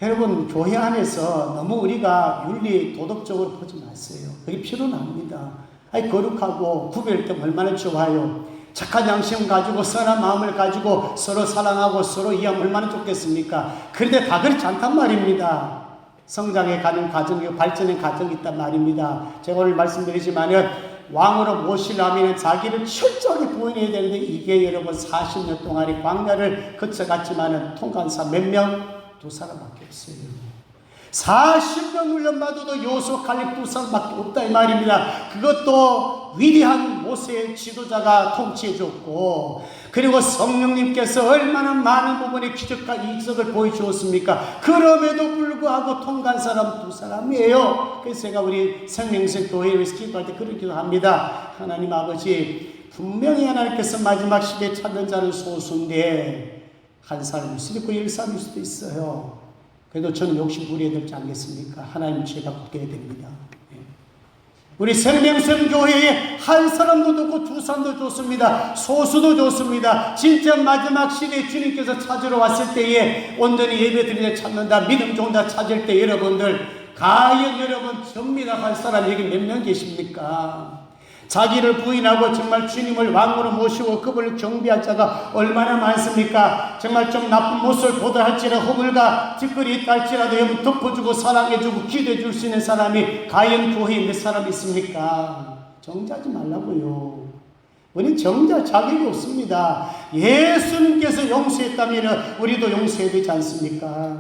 여러분 교회 안에서 너무 우리가 윤리 도덕적으로 보지 마세요. 그게 필요합니다. 아니 거룩하고 구별될 때 얼마나 좋아요. 착한 양심 가지고 선한 마음을 가지고 서로 사랑하고 서로 이해하면 얼마나 좋겠습니까? 그런데 다 그렇지 않단 말입니다. 성장해 가는 과정이고 발전의 과정이 있단 말입니다. 제가 오늘 말씀드리지만은 왕으로 모시려면 자기를 철저하게 부인해야 되는데 이게 여러분 40년 동안의 광야를 거쳐갔지만은 통과한 사람 몇 명? 2사람밖에 없어요. 40년 훈련받아도 요소 칼렙 2사람밖에 없다 이 말입니다. 그것도 위대한 모세의 지도자가 통치해줬고, 그리고 성령님께서 얼마나 많은 부분의 기적과 이적을 보여주었습니까? 그럼에도 불구하고 통과한 사람 2사람이에요. 그래서 제가 우리 생명생 교회에 위해서 기도할 때 그런 기도합니다. 하나님 아버지, 분명히 하나님께서 마지막 시대에 찾는 자는 소수인데 한 사람일 수도 있고 10사람일 수도 있어요. 그래도 저는 욕심 부려야 되지 않겠습니까? 하나님 제가 굳게 해야 됩니다. 우리 생명샘교회에 한 사람도 좋고 두 사람도 좋습니다. 소수도 좋습니다. 진짜 마지막 시대에 주님께서 찾으러 왔을 때에 온전히 예배드리며 찾는다, 믿음 좋은다 찾을 때 여러분들, 과연 여러분 전미락할 사람 여기 몇 명 계십니까? 자기를 부인하고 정말 주님을 왕으로 모시고 그분을 경배할 자가 얼마나 많습니까? 정말 좀 나쁜 모습을 보다 할지라도 허물과 뒷거리 있다 할지라도 여러분 덮어주고 사랑해주고 기도해줄 수 있는 사람이 과연 교회에 몇 사람 있습니까? 정죄하지 말라고요. 우리 정죄할 자격이 없습니다. 예수님께서 용서했다면 우리도 용서해야 되지 않습니까?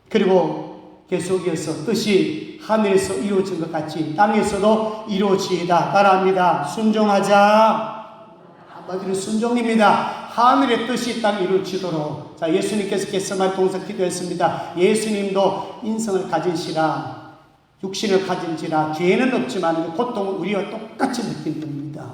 그리고 계속해서 뜻이 하늘에서 이루어진 것 같이 땅에서도 이루어지이다. 따라합니다. 순종하자. 한마디로 순종입니다. 하늘의 뜻이 땅에 이루어지도록. 자, 예수님께서 겟세마네 동산 기도했습니다. 예수님도 인성을 가진시라, 육신을 가진지라, 죄는 없지만 고통은 우리와 똑같이 느낀 겁니다.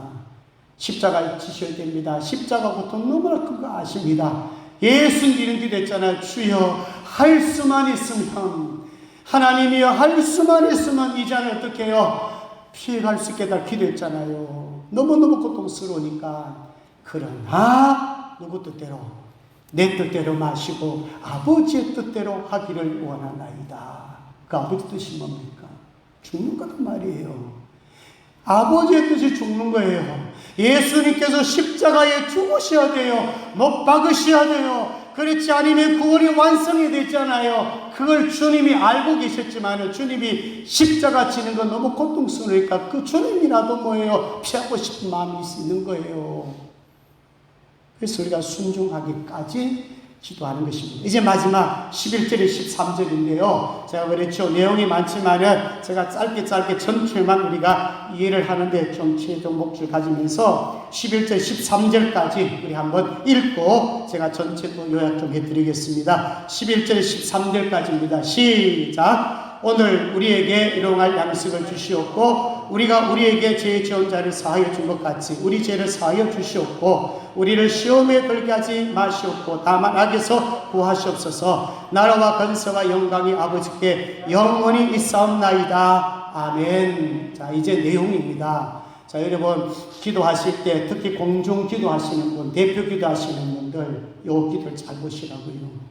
십자가에 지셔야 됩니다. 십자가 고통 너무나 큰 거 아십니다. 예수님 이런 기도했잖아요. 주여 할 수만 있으면, 하나님이여 할 수만 있으면 이 잔을 어떻게 해요? 피해갈 수 있게 다 기도했잖아요. 너무너무 고통스러우니까. 그러나 누구 뜻대로? 내 뜻대로 마시고 아버지의 뜻대로 하기를 원하나이다. 그 아버지 뜻이 뭡니까? 죽는 거란 말이에요. 아버지의 뜻이 죽는 거예요. 예수님께서 십자가에 죽으셔야 돼요. 못 박으셔야 돼요. 그렇지 않으면 구원이 완성이 되잖아요. 그걸 주님이 알고 계셨지만 주님이 십자가 지는 건 너무 고통스러우니까 그 주님이라도 뭐예요? 피하고 싶은 마음이 있는 거예요. 그래서 우리가 순종하기까지 기도하는 것입니다. 이제 마지막 11절에 13절인데요. 제가 그랬죠. 내용이 많지만은 제가 짧게 전체만 우리가 이해를 하는데 좀 최종 목줄 가지면서 11절 13절까지 우리 한번 읽고 제가 전체도 요약 좀 해드리겠습니다. 11절 13절까지입니다. 시작. 오늘 우리에게 일용할 양식을 주시옵고 우리가 우리에게 죄 지은 자를 사하여 준 것 같이 우리 죄를 사하여 주시옵고 우리를 시험에 들게 하지 마시옵고 다만 악에서 구하시옵소서. 나라와 권세와 영광이 아버지께 영원히 있사옵나이다. 아멘. 자, 이제 내용입니다. 자, 여러분 기도하실 때 특히 공중 기도하시는 분, 대표 기도하시는 분들 요 기도를 잘 보시라고요.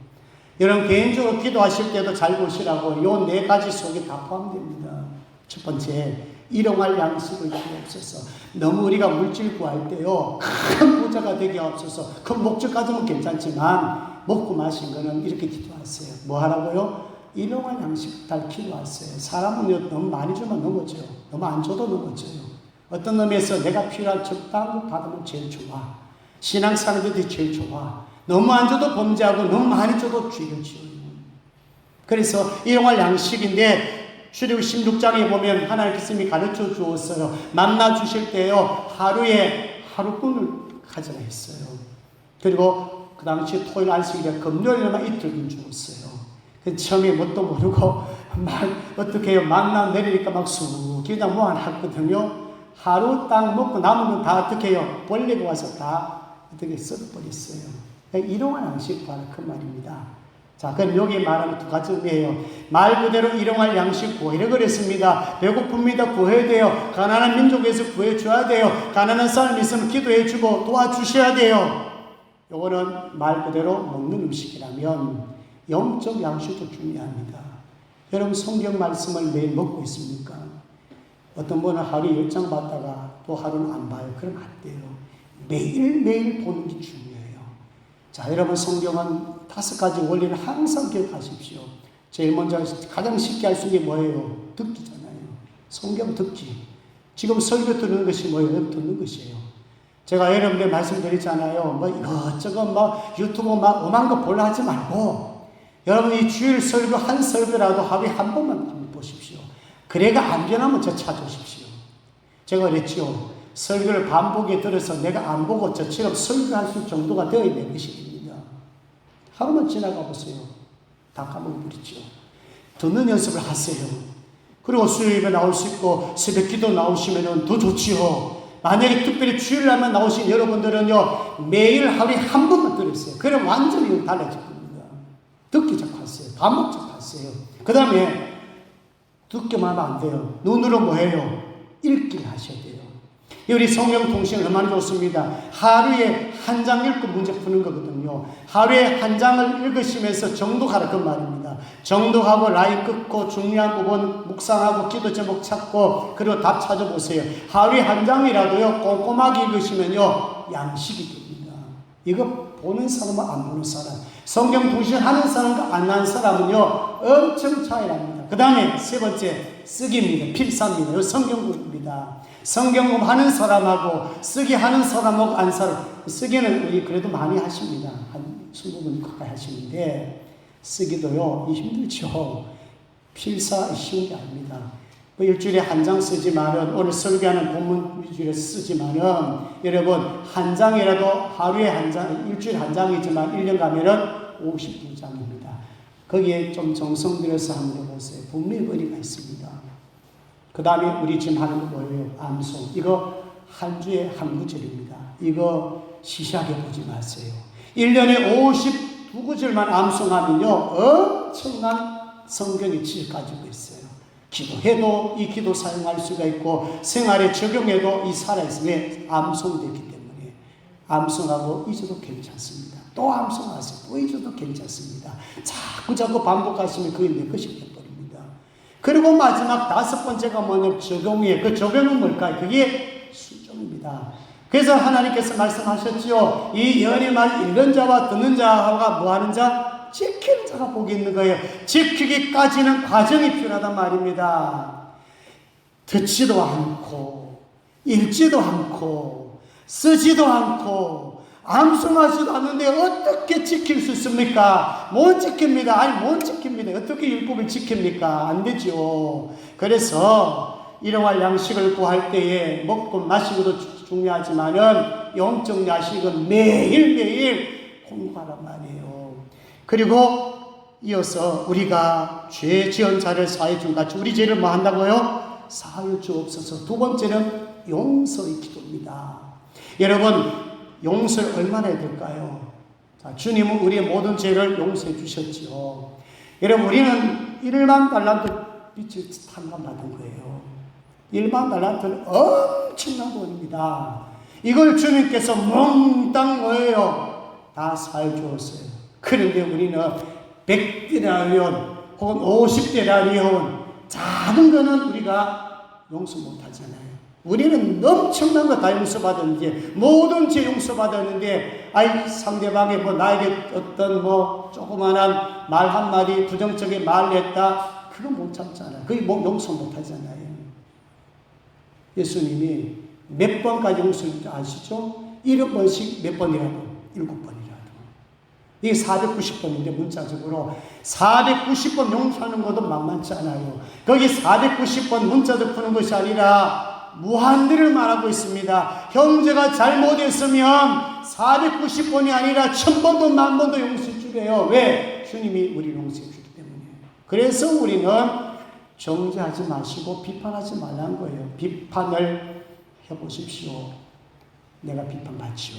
여러분 개인적으로 기도하실 때도 잘 보시라고 요 네 가지 속에 다 포함됩니다. 첫 번째, 일용할 양식을 주옵소서. 너무 우리가 물질 구할 때요 큰 부자가 되게 없어서 그 목적까지는 괜찮지만 먹고 마신 거는 이렇게 기도하세요. 뭐 하라고요? 일용할 양식 달 기도하세요. 사람은 너무 많이 주면 넘어져요. 너무 안 줘도 넘어져요. 어떤 의미에서 내가 필요한 적당한 거 받으면 제일 좋아. 신앙생활들이 제일 좋아. 너무 안 줘도 범죄하고 너무 많이 줘도 죄를 지어요. 그래서 일용할 양식인데 출애굽 16장에 보면 하나님께서 가르쳐 주었어요. 만나 주실 때요 하루에 하루뿐을 가져라 했어요. 그리고 그 당시 토요일 안식일에 금요일에만 이틀분 주었어요. 그 처음에 뭣도 모르고 막 어떻게 해요? 만나 내리니까 막 쑥 그냥 뭐 안 했거든요. 하루 딱 먹고 남은 건 다 어떻게 해요? 벌레가 와서 다 어떻게 썩어버렸어요. 일용할 양식 바로 그 말입니다. 자, 그럼 여기 말하는 두 가지 의미예요. 말 그대로 일용할 양식 구해라 그랬습니다. 배고픕니다. 구해야 돼요. 가난한 민족에서 구해줘야 돼요. 가난한 사람이 있으면 기도해주고 도와주셔야 돼요. 요거는 말 그대로 먹는 음식이라면 영적 양식도 중요합니다. 여러분 성경 말씀을 매일 먹고 있습니까? 어떤 분은 하루에 10장 받다가 또 하루는 안 봐요. 그러면 안 돼요. 매일매일 보는 게 중요해요. 자, 여러분 성경은 5가지 원리를 항상 기억하십시오. 제일 먼저 가장 쉽게 할 수 있는 게 뭐예요? 듣기잖아요. 성경 듣기. 지금 설교 듣는 것이 뭐예요? 듣는 것이에요. 제가 여러분들 말씀드리잖아요. 뭐 이것저것 막 유튜브 막 오만 거 보려 하지 말고 여러분 이 주일 설교 한 설교라도 하루에 한 번만 한번 보십시오. 그래가 안 변하면 저 찾으십시오. 제가 그랬죠. 설교를 반복에 들어서 내가 안 보고 저처럼 설교할 수 정도가 되어야 되는 것입니다. 하루만 지나가 보세요. 다 까먹어버리죠. 듣는 연습을 하세요. 그리고 수요일에 나올 수 있고 새벽 기도 나오시면 더 좋지요. 만약에 특별히 주일날만 나오신 여러분들은요, 매일 하루에 한 번만 들으세요. 그럼 완전히 달라질 겁니다. 듣기 접하세요. 반복 접하세요. 그 다음에 듣기만 하면 안 돼요. 눈으로 뭐 해요? 읽기를 하셔야 돼요. 우리 성경 통신 얼마나 좋습니다. 하루에 한 장 읽고 문제 푸는 거거든요. 하루에 한 장을 읽으시면서 정독하라 그 말입니다. 정독하고 라인 끊고 중요한 부분 묵상하고 기도 제목 찾고 그리고 답 찾아보세요. 하루에 한 장이라도요 꼼꼼하게 읽으시면요 양식이 됩니다. 이거 보는 사람과 안 보는 사람, 성경 통신하는 사람과 안 하는 사람은요 엄청 차이 납니다. 그 다음에 세 번째 쓰기입니다. 필사입니다. 이거 성경공부입니다. 성경공 하는 사람하고 쓰기 하는 사람하고 안 사람, 쓰기는 우리 그래도 많이 하십니다. 한 20분 가까이 하시는데 쓰기도요 힘들죠. 필사 쉬운 게 아닙니다. 일주일에 한 장 쓰지만은 오늘 설교하는 본문 위주로 쓰지만은 여러분 한 장이라도 하루에 한 장, 일주일에 한 장이지만 1년 가면은 52장입니다. 거기에 좀 정성 들여서 한번 해보세요. 분명히 의리가 있습니다. 그 다음에 우리 지금 하는 거 뭐예요? 암송. 이거 한 주에 한 구절입니다. 이거 시시하게 보지 마세요. 1년에 52구절만 암송하면요 엄청난 성경의 질 가지고 있어요. 기도해도 이 기도 사용할 수가 있고 생활에 적용해도 이 살아있음에 암송되기 때문에 암송하고 잊어도 괜찮습니다. 또 암송하세요. 또 잊어도 괜찮습니다. 자꾸 반복하시면 그게 내 것이 되버립니다. 그리고 마지막 다섯 번째가 뭐냐면 적용이에요. 그 적용은 뭘까요? 그게 순종입니다. 그래서 하나님께서 말씀하셨지요. 이 예언의 말 읽는 자와 듣는 자가 뭐하는 자? 지키는 자가 복이 있는 거예요. 지키기까지는 과정이 필요하단 말입니다. 듣지도 않고 읽지도 않고 쓰지도 않고 암송하지도 않는데 어떻게 지킬 수 있습니까? 못 지킵니다. 아니 못 지킵니다. 어떻게 율법을 지킵니까? 안 되죠. 그래서 일용할 양식을 구할 때에 먹고 마시고도 중요하지만은 영적 야식은 매일매일 공부하란 말이에요. 그리고 이어서 우리가 죄 지은 자를 사해 준 같이 우리 죄를 뭐 한다고요? 사하여 주옵소서. 두 번째는 용서의 기도입니다. 여러분 용서를 얼마나 해야 될까요? 자, 주님은 우리의 모든 죄를 용서해 주셨지요. 여러분 우리는 1만 달란트 빚을 탕감받은 거예요. 1만 달란트는 엄청난 돈입니다. 이걸 주님께서 몽땅 뭐예요? 다 사해 주었어요. 그런데 우리는 100데나리온 혹은 50데나리온 작은 거는 우리가 용서 못하잖아요. 우리는 엄청난 거 다 용서받았는데 모든 죄 용서받았는데 아이 상대방이 뭐 나에게 어떤 뭐 조그만한 말 한마디 부정적인 말을 했다 그거 못 참잖아요. 그게 뭐 용서 못하잖아요. 예수님이 몇 번까지 용서인지 아시죠? 7번씩 몇 번이라도 7번이라도 이게 490번인데 문자적으로 490번 용서하는 것도 만만치 않아요. 거기 490번 문자적 푸는 것이 아니라 무한대를 말하고 있습니다. 형제가 잘못했으면 490번이 아니라 1000번도 10,000번도 용서해 주래요. 왜? 주님이 우리를 용서해 주기 때문에. 그래서 우리는 정죄하지 마시고 비판하지 말라는 거예요. 비판을 해보십시오. 내가 비판받지요.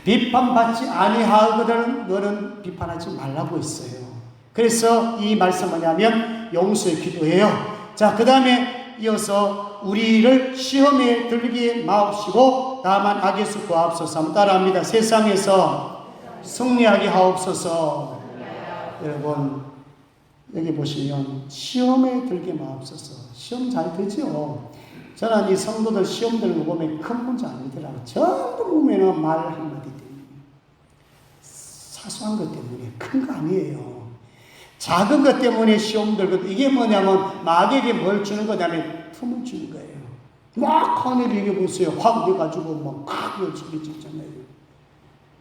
비판받지 아니하거든 너는 비판하지 말라고 했어요. 그래서 이 말씀 뭐냐면 용서의 기도예요. 자, 그 다음에 이어서 우리를 시험에 들게 마옵시고 다만 악에서 구하옵소서. 한번 따라합니다. 세상에서 승리하게 하옵소서. 여러분 여기 보시면 시험에 들게 마옵소서. 시험 잘 되죠? 저는 이 성도들 시험 들는 거 보면 큰 문제 아니더라고요. 전부 보면은 말 한마디 때문에 사소한 것 때문에 큰 거 아니에요. 작은 것 때문에 시험 들고 이게 뭐냐면 마귀에게 뭘 주는 거냐면 틈을 주는 거예요. 막 하늘 이게 보세요. 확 돼가지고 막 소리 짓잖아요.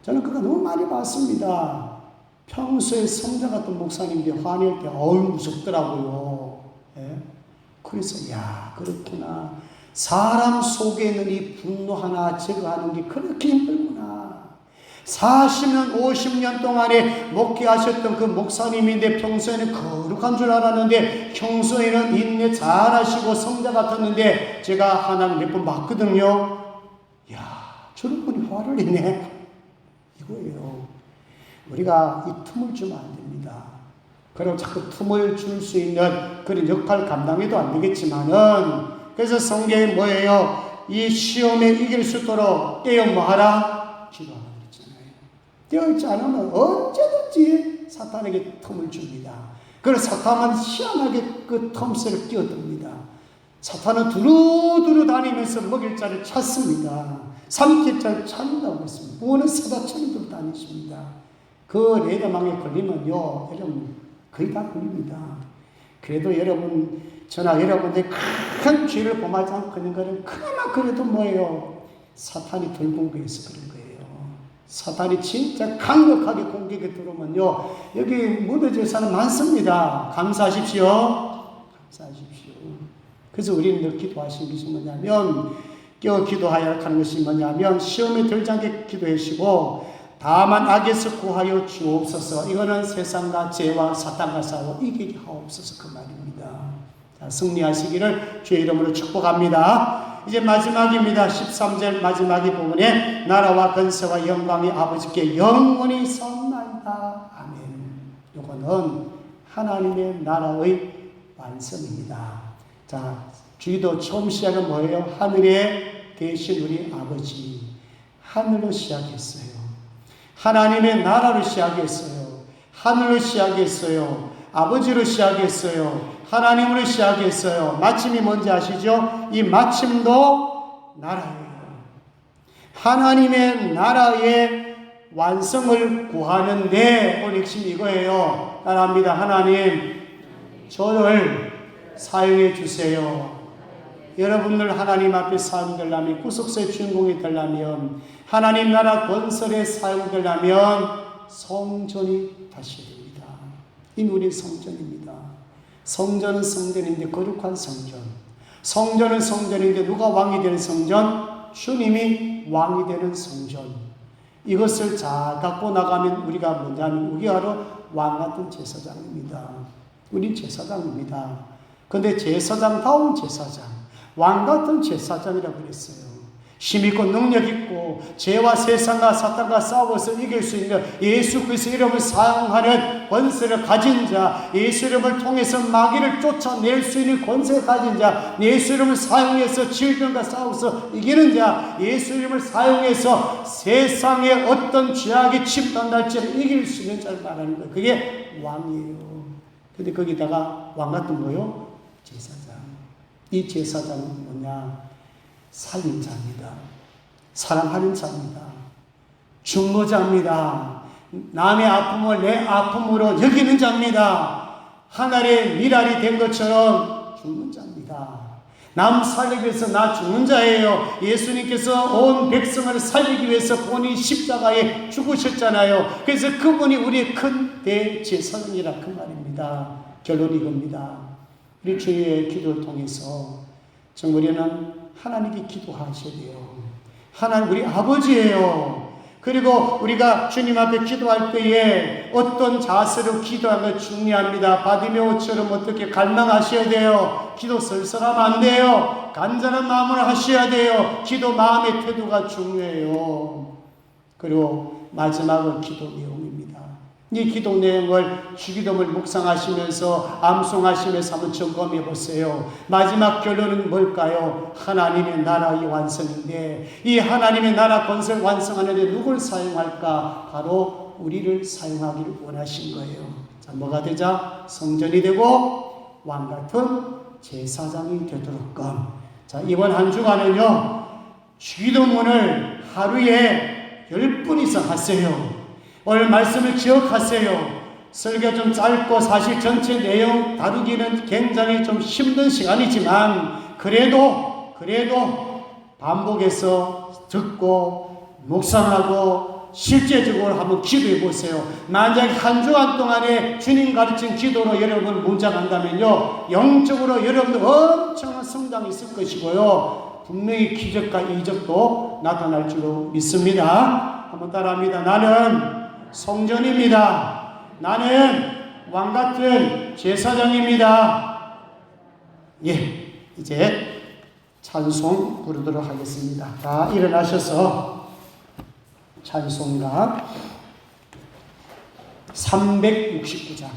저는 그거 너무 많이 봤습니다. 평소에 성자 같은 목사님들 화낼 때 무섭더라고요. 예? 그래서 야 그렇구나. 사람 속에 있는 이 분노 하나 제거하는 게 그렇게 힘들구나. 40년 50년 동안에 목회하셨던 그 목사님인데 평소에는 거룩한 줄 알았는데 평소에는 인내 잘하시고 성자 같았는데 제가 하나님 몇 번 봤거든요. 야, 저런 분이 화를 내네. 이거예요. 우리가 이 틈을 주면 안 됩니다. 그리고 자꾸 틈을 줄 수 있는 그런 역할 감당해도 안 되겠지만은, 그래서 성경에 뭐예요? 이 시험에 이길 수 있도록 깨어 뭐하라? 기도하라 그랬잖아요. 깨어있지 않으면 언제든지 사탄에게 틈을 줍니다. 그래서 사탄은 희한하게 그 틈새를 끼어듭니다. 사탄은 두루두루 다니면서 먹일 자를 찾습니다. 삼킬 자를 찾는다고 했습니다. 무언은 사다처럼 다니십니다. 그 레드망에 걸리면요, 여러분 거의 다 걸립니다. 그래도 여러분, 저나 여러분들 큰 죄를 범하지 않고 있는 것은 그나마 그래도 뭐예요? 사탄이 덜 공격해서 그런 거예요. 사탄이 진짜 강력하게 공격에 들어오면요, 여기 무너질 사람 많습니다. 감사하십시오. 감사하십시오. 그래서 우리는 늘 기도하신 것이 뭐냐면, 깨어 기도하여 하는 것이 뭐냐면, 시험에 들지 않게 기도하시고, 다만 악에서 구하여 주옵소서. 이거는 세상과 죄와 사탄과 싸워 이기게 하옵소서, 그 말입니다. 자, 승리하시기를 주의 이름으로 축복합니다. 이제 마지막입니다. 13절 마지막이 부분에 나라와 권세와 영광이 아버지께 영원히 있사옵나이다. 아멘. 이거는 하나님의 나라의 완성입니다. 자, 주기도 처음 시작은 뭐예요? 하늘에 계신 우리 아버지, 하늘로 시작했어요. 하나님의 나라로 시작했어요. 하늘로 시작했어요. 아버지로 시작했어요. 하나님으로 시작했어요. 마침이 뭔지 아시죠? 이 마침도 나라예요. 하나님의 나라의 완성을 구하는데 오늘 핵심이 이거예요. 따라합니다. 하나님, 저를 사용해 주세요. 여러분들 하나님 앞에 사용되려면, 구속사의 주인공이 되려면, 하나님 나라 건설에 사용되려면 성전이 다시 됩니다. 이 눈이 성전입니다. 성전은 성전인데 거룩한 성전. 성전은 성전인데 누가 왕이 되는 성전? 주님이 왕이 되는 성전. 이것을 잘 갖고 나가면 우리가 뭐냐면 우리가 바로 왕 같은 제사장입니다. 우리 제사장입니다. 근데 제사장다운 제사장, 왕 같은 제사장이라고 그랬어요. 힘있고 능력있고 죄와 세상과 사탄과 싸워서 이길 수 있는 예수 그리스도 이름을 사용하는 권세를 가진 자, 예수 이름을 통해서 마귀를 쫓아낼 수 있는 권세를 가진 자, 예수 이름을 사용해서 질병과 싸워서 이기는 자, 예수 이름을 사용해서 세상의 어떤 죄악이 침투할지를 이길 수 있는 자를 말하는 거예요. 그게 왕이에요. 근데 거기다가 왕 같은 거요? 제사장. 이 제사장은 뭐냐? 살인자입니다. 사랑하는 자입니다. 중보자입니다. 남의 아픔을 내 아픔으로 여기는 자입니다. 하늘의 미랄이 된 것처럼 죽는 자입니다. 남 살리기 위해서 나 죽는 자예요. 예수님께서 온 백성을 살리기 위해서 본인 십자가에 죽으셨잖아요. 그래서 그분이 우리의 큰 대제사장이라 그 말입니다. 결론이 이겁니다. 우리 주의 기도를 통해서 정말 우리는 하나님께 기도하셔야 돼요. 하나님 우리 아버지예요. 그리고 우리가 주님 앞에 기도할 때에 어떤 자세로 기도하는 것 중요합니다. 바디메오처럼 어떻게 갈망하셔야 돼요. 기도 설설하면 안 돼요. 간절한 마음으로 하셔야 돼요. 기도 마음의 태도가 중요해요. 그리고 마지막은 기도 내용입니다. 이 기도 내용을 주기도문을 묵상하시면서 암송하시면서 한번 점검해 보세요. 마지막 결론은 뭘까요? 하나님의 나라의 완성인데 이 하나님의 나라 건설 완성하는데 누굴 사용할까? 바로 우리를 사용하기를 원하신 거예요. 자, 뭐가 되자? 성전이 되고 왕 같은 제사장이 되도록끔. 자, 이번 한 주간은요 주기도문을 하루에 10분 이상 하세요. 오늘 말씀을 기억하세요. 설교 좀 짧고 사실 전체 내용 다루기는 굉장히 좀 힘든 시간이지만 그래도 반복해서 듣고 묵상하고 실제적으로 한번 기도해 보세요. 만약 한 주간 동안에 주님 가르친 기도로 여러분 묵상한다면요 영적으로 여러분 엄청난 성장이 있을 것이고요 분명히 기적과 이적도 나타날 줄로 믿습니다. 한번 따라합니다. 나는 성전입니다. 나는 왕같은 제사장입니다. 예, 이제 찬송 부르도록 하겠습니다. 다 일어나셔서 찬송가 369장